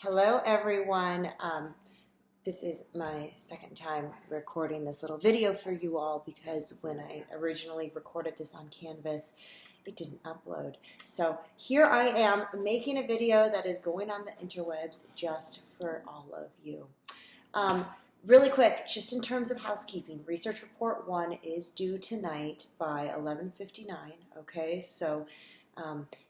Hello everyone. This is my second time recording this little video for you all because when I originally recorded this on Canvas, it didn't upload. So here I am making a video that is going on the interwebs just for all of you. Really quick, just in terms of housekeeping, Research Report 1 is due tonight by 11:59, okay? So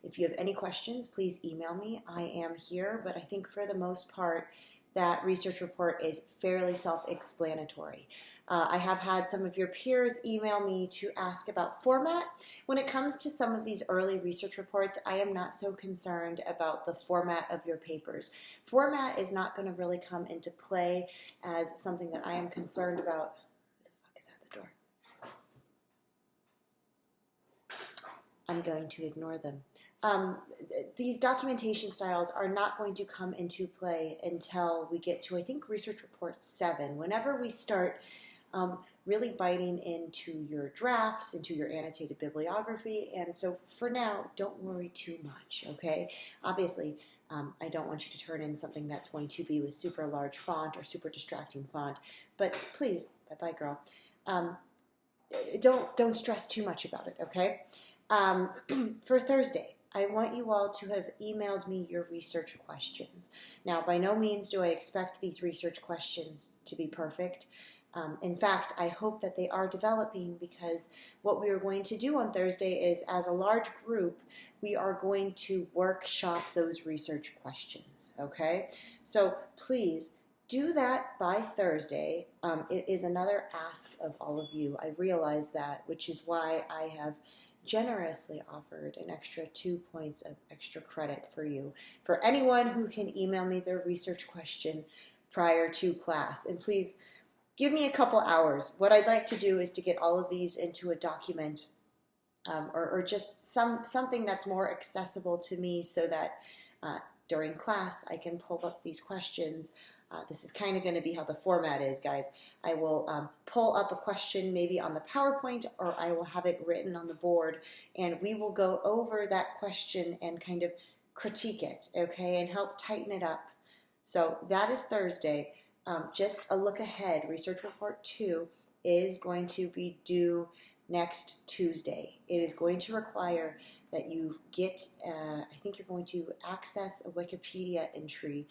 if you have any questions, please email me. I am here, but I think for the most part, that research report is fairly self-explanatory. I have had some of your peers email me to ask about format. When it comes to some of these early research reports, I am not so concerned about the format of your papers. Format is not going to really come into play as something that I am concerned about. Who the fuck is at the door? I'm going to ignore them. These documentation styles are not going to come into play until we get to, I think, Research Report 7. Whenever we start really biting into your drafts, into your annotated bibliography, and so for now, don't worry too much, okay? Obviously, I don't want you to turn in something that's going to be with super large font or super distracting font, but please, bye-bye girl, don't stress too much about it, okay? For Thursday, I want you all to have emailed me your research questions. Now, by no means do I expect these research questions to be perfect. In fact, I hope that they are developing because what we are going to do on Thursday is, as a large group, we are going to workshop those research questions, okay? So please do that by Thursday. It is another ask of all of you. I realize that, which is why I have generously offered an extra 2 points of extra credit for you, for anyone who can email me their research question prior to class. And please give me a couple hours. What I'd like to do is to get all of these into a document or just something that's more accessible to me so that during class I can pull up these questions. This is kind of going to be how the format is, guys. I will pull up a question maybe on the PowerPoint, or I will have it written on the board, and we will go over that question and kind of critique it, okay, and help tighten it up. So that is Thursday. Just a look ahead. Research Report 2 is going to be due next Tuesday. It is going to require that you get, I think you're going to access a Wikipedia entry.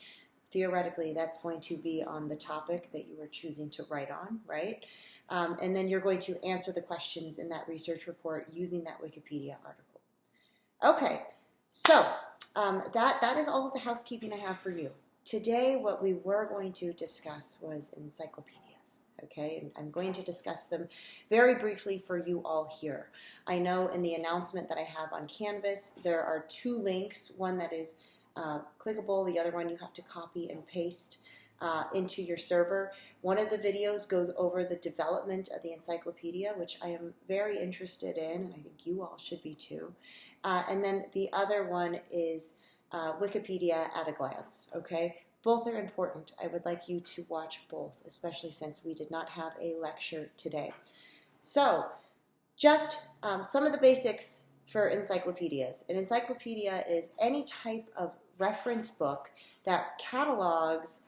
Theoretically, that's going to be on the topic that you are choosing to write on, right? And then you're going to answer the questions in that research report using that Wikipedia article. Okay, so that is all of the housekeeping I have for you. Today, what we were going to discuss was encyclopedias, okay? And I'm going to discuss them very briefly for you all here. I know in the announcement that I have on Canvas, there are 2 links, one that is clickable, the other one you have to copy and paste into your server. One of the videos goes over the development of the encyclopedia, which I am very interested in, and I think you all should be too. And then the other one is Wikipedia at a glance, okay? Both are important. I would like you to watch both, especially since we did not have a lecture today. So, just some of the basics for encyclopedias. An encyclopedia is any type of reference book that catalogs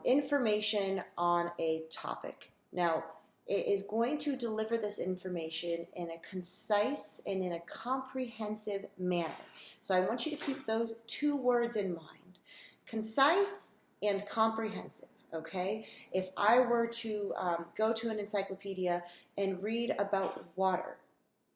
information on a topic. Now, it is going to deliver this information in a concise and in a comprehensive manner. So I want you to keep those 2 words in mind, concise and comprehensive, okay? If I were to go to an encyclopedia and read about water,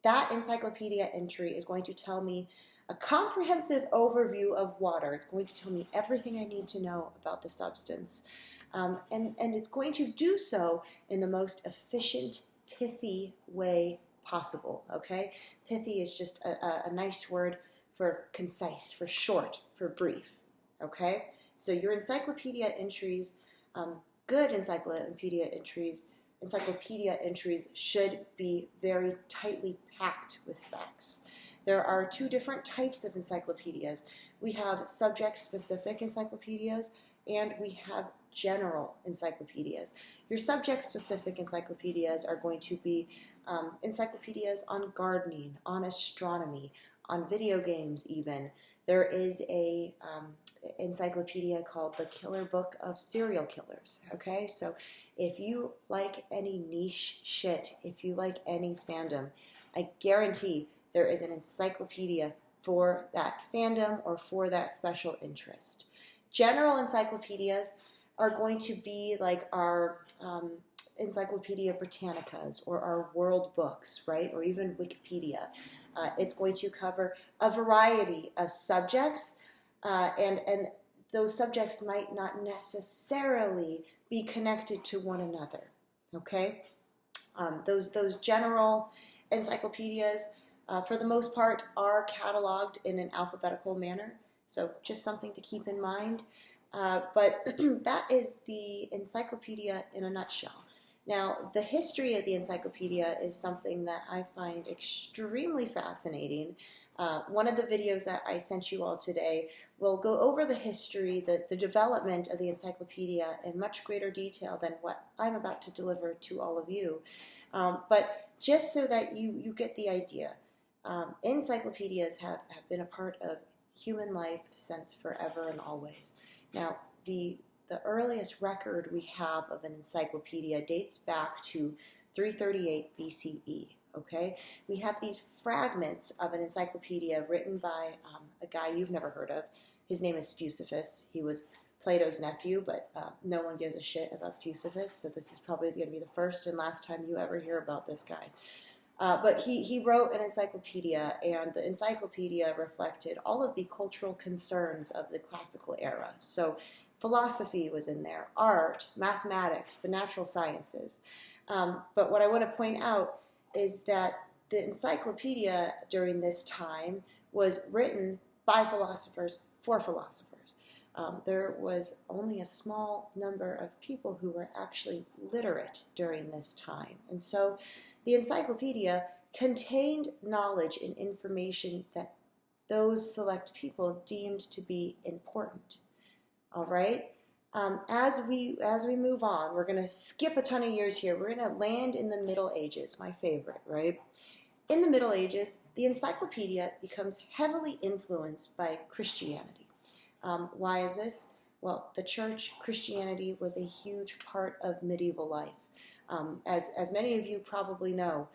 that encyclopedia entry is going to tell me a comprehensive overview of water. It's going to tell me everything I need to know about the substance. And it's going to do so in the most efficient, pithy way possible, okay? Pithy is just a nice word for concise, for short, for brief, okay? So your encyclopedia entries, good encyclopedia entries should be very tightly packed with facts. There are 2 different types of encyclopedias. We have subject-specific encyclopedias, and we have general encyclopedias. Your subject-specific encyclopedias are going to be encyclopedias on gardening, on astronomy, on video games even. There is a encyclopedia called The Killer Book of Serial Killers. Okay, so if you like any niche shit, if you like any fandom, I guarantee there is an encyclopedia for that fandom or for that special interest. General encyclopedias are going to be like our Encyclopedia Britannicas or our world books, right? Or even Wikipedia. It's going to cover a variety of subjects, and those subjects might not necessarily be connected to one another, okay? Those general encyclopedias, for the most part, are cataloged in an alphabetical manner, so just something to keep in mind. But that is the encyclopedia in a nutshell. Now, the history of the encyclopedia is something that I find extremely fascinating. One of the videos that I sent you all today will go over the history, the development of the encyclopedia in much greater detail than what I'm about to deliver to all of you. But just so that you get the idea, encyclopedias have been a part of human life since forever and always. Now, the earliest record we have of an encyclopedia dates back to 338 BCE, okay? We have these fragments of an encyclopedia written by a guy you've never heard of. His name is Speusippus. He was Plato's nephew, but no one gives a shit about Speusippus, so this is probably going to be the first and last time you ever hear about this guy. But he wrote an encyclopedia, and the encyclopedia reflected all of the cultural concerns of the classical era. So philosophy was in there, art, mathematics, the natural sciences. But what I want to point out is that the encyclopedia during this time was written by philosophers for philosophers. There was only a small number of people who were actually literate during this time. And so the encyclopedia contained knowledge and information that those select people deemed to be important. All right? As we move on, we're going to skip a ton of years here. We're going to land in the Middle Ages, my favorite, right? In the Middle Ages, the encyclopedia becomes heavily influenced by Christianity. Why is this? Well, the church, Christianity, was a huge part of medieval life. As many of you probably know,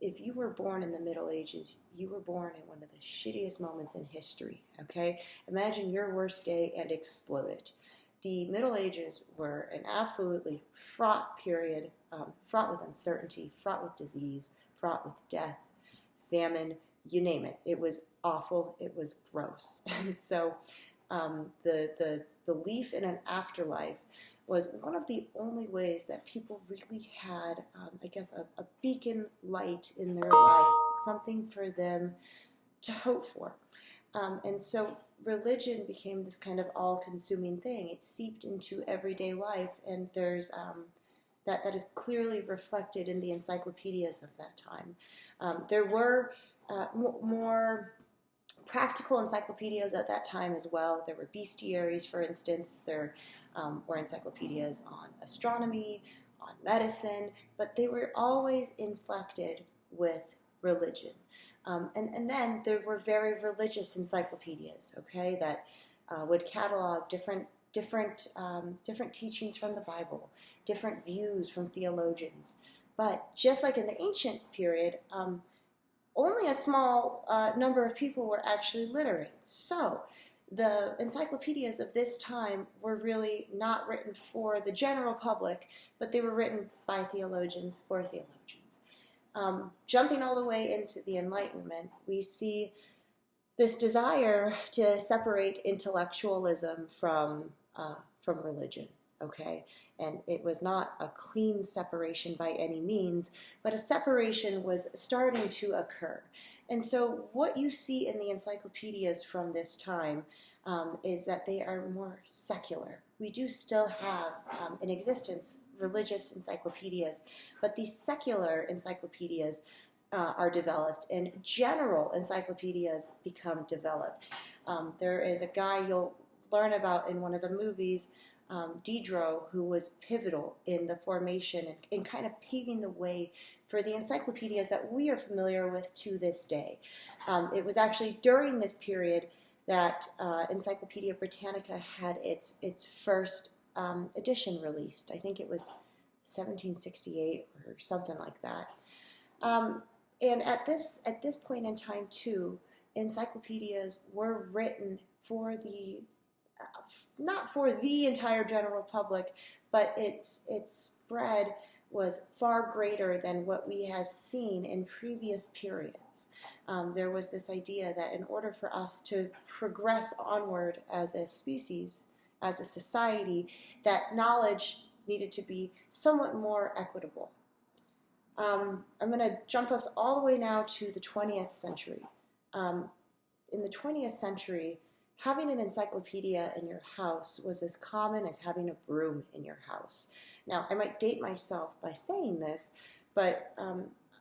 if you were born in the Middle Ages, you were born in one of the shittiest moments in history, okay? Imagine your worst day and explode it. The Middle Ages were an absolutely fraught period, fraught with uncertainty, fraught with disease, fraught with death, famine, you name it. It was awful. It was gross. And so the belief in an afterlife was one of the only ways that people really had, I guess, a beacon light in their life, something for them to hope for. And so religion became this kind of all-consuming thing. It seeped into everyday life, and there's that is clearly reflected in the encyclopedias of that time. There were more practical encyclopedias at that time as well. There were bestiaries, for instance. There were encyclopedias on astronomy, on medicine, but they were always inflected with religion. And then there were very religious encyclopedias, okay, that would catalog different teachings from the Bible, different views from theologians. But just like in the ancient period, only a small number of people were actually literate. So the encyclopedias of this time were really not written for the general public, but they were written by theologians for theologians. Jumping all the way into the Enlightenment, we see this desire to separate intellectualism from religion, okay? And it was not a clean separation by any means, but a separation was starting to occur. And so what you see in the encyclopedias from this time is that they are more secular. We do still have in existence religious encyclopedias, but these secular encyclopedias are developed, and general encyclopedias become developed. There is a guy you'll learn about in one of the movies, Diderot, who was pivotal in the formation and kind of paving the way for the encyclopedias that we are familiar with to this day. It was actually during this period that Encyclopedia Britannica had its first edition released. I think it was 1768 or something like that. And at this point in time too, encyclopedias were written for the not for the entire general public, but its spread was far greater than what we have seen in previous periods. There was this idea that in order for us to progress onward as a species, as a society, that knowledge needed to be somewhat more equitable. I'm going to jump us all the way now to the 20th century. In the 20th century, having an encyclopedia in your house was as common as having a broom in your house. Now, I might date myself by saying this, but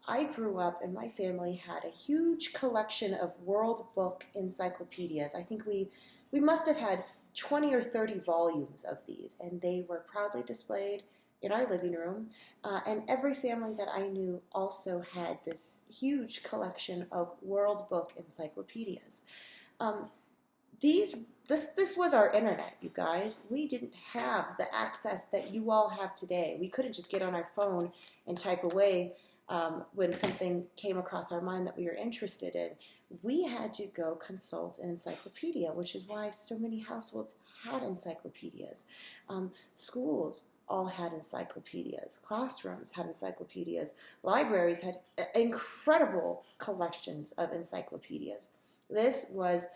I grew up and my family had a huge collection of World Book encyclopedias. I think we must have had 20 or 30 volumes of these, and they were proudly displayed in our living room. And every family that I knew also had this huge collection of World Book encyclopedias. This was our internet, you guys. We didn't have the access that you all have today. We couldn't just get on our phone and type away when something came across our mind that we were interested in. We had to go consult an encyclopedia, which is why so many households had encyclopedias. Schools all had encyclopedias. Classrooms had encyclopedias. Libraries had incredible collections of encyclopedias. This was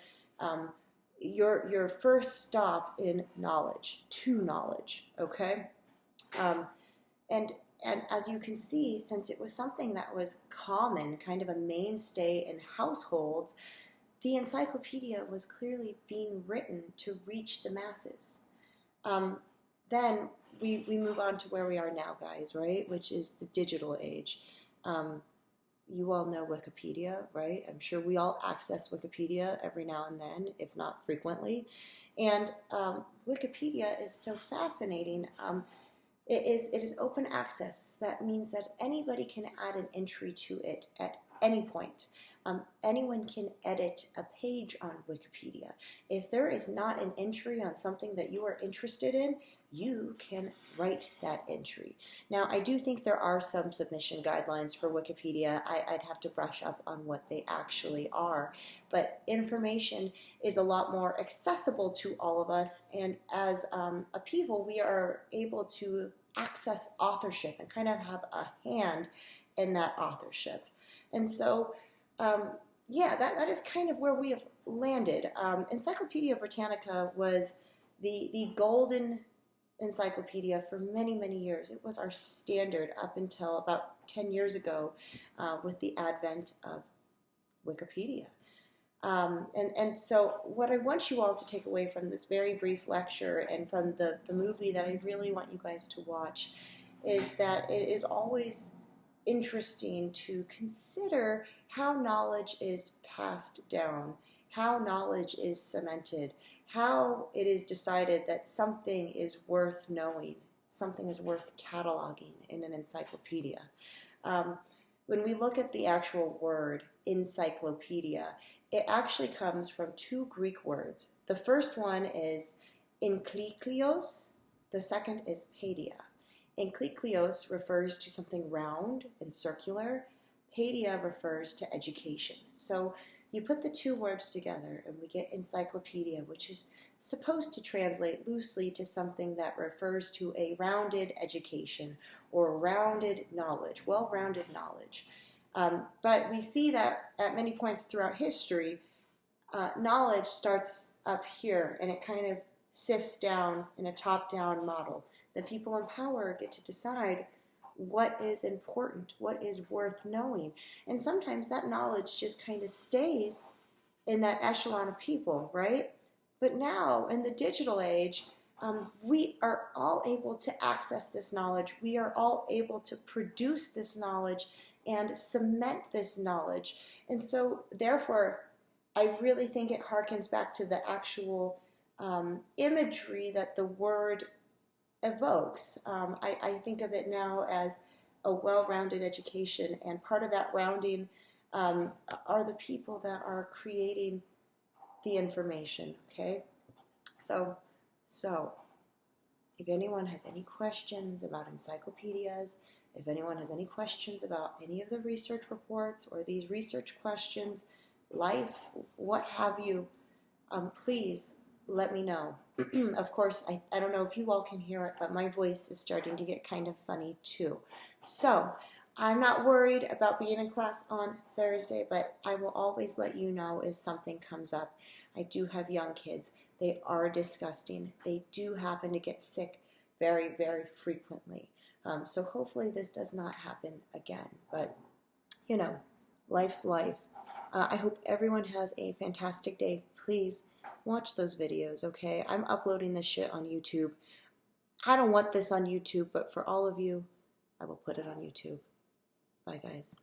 your first stop in knowledge, to knowledge, okay? And as you can see, since it was something that was common, kind of a mainstay in households, the encyclopedia was clearly being written to reach the masses. Then we move on to where we are now, guys, right? Which is the digital age. You all know Wikipedia, right? I'm sure we all access Wikipedia every now and then, if not frequently. And Wikipedia is so fascinating. It is open access. That means that anybody can add an entry to it at any point. Anyone can edit a page on Wikipedia. If there is not an entry on something that you are interested in, you can write that entry. Now, I do think there are some submission guidelines for Wikipedia. I'd have to brush up on what they actually are. But information is a lot more accessible to all of us, and as a people, we are able to access authorship and kind of have a hand in that authorship. And so, yeah, that is kind of where we have landed. Encyclopedia Britannica was the golden encyclopedia for many, many years. It was our standard up until about 10 years ago with the advent of Wikipedia. And so what I want you all to take away from this very brief lecture and from the movie that I really want you guys to watch is that it is always interesting to consider how knowledge is passed down, how knowledge is cemented, how it is decided that something is worth knowing, something is worth cataloging in an encyclopedia. When we look at the actual word encyclopedia, it actually comes from two Greek words. The first one is enkykliklios, the second is paidia. Enkykliklios refers to something round and circular. Paidia refers to education. So you put the two words together and we get encyclopedia, which is supposed to translate loosely to something that refers to a rounded education or rounded knowledge, well-rounded knowledge. But we see that at many points throughout history, knowledge starts up here and it kind of sifts down in a top-down model. The people in power get to decide what is important, what is worth knowing. And sometimes that knowledge just kind of stays in that echelon of people, right? But now, in the digital age, we are all able to access this knowledge. We are all able to produce this knowledge and cement this knowledge. And so, therefore, I really think it harkens back to the actual imagery that the word evokes. I think of it now as a well-rounded education, and part of that rounding are the people that are creating the information, okay? So if anyone has any questions about encyclopedias, if anyone has any questions about any of the research reports or these research questions, life, what have you, please let me know. Of course, I don't know if you all can hear it, but my voice is starting to get kind of funny too. So I'm not worried about being in class on Thursday, but I will always let you know if something comes up. I do have young kids. They are disgusting. They do happen to get sick very, very frequently. So hopefully this does not happen again. But, you know, life's life. I hope everyone has a fantastic day. Please watch those videos, okay? I'm uploading this shit on YouTube. I don't want this on YouTube, but for all of you, I will put it on YouTube. Bye, guys.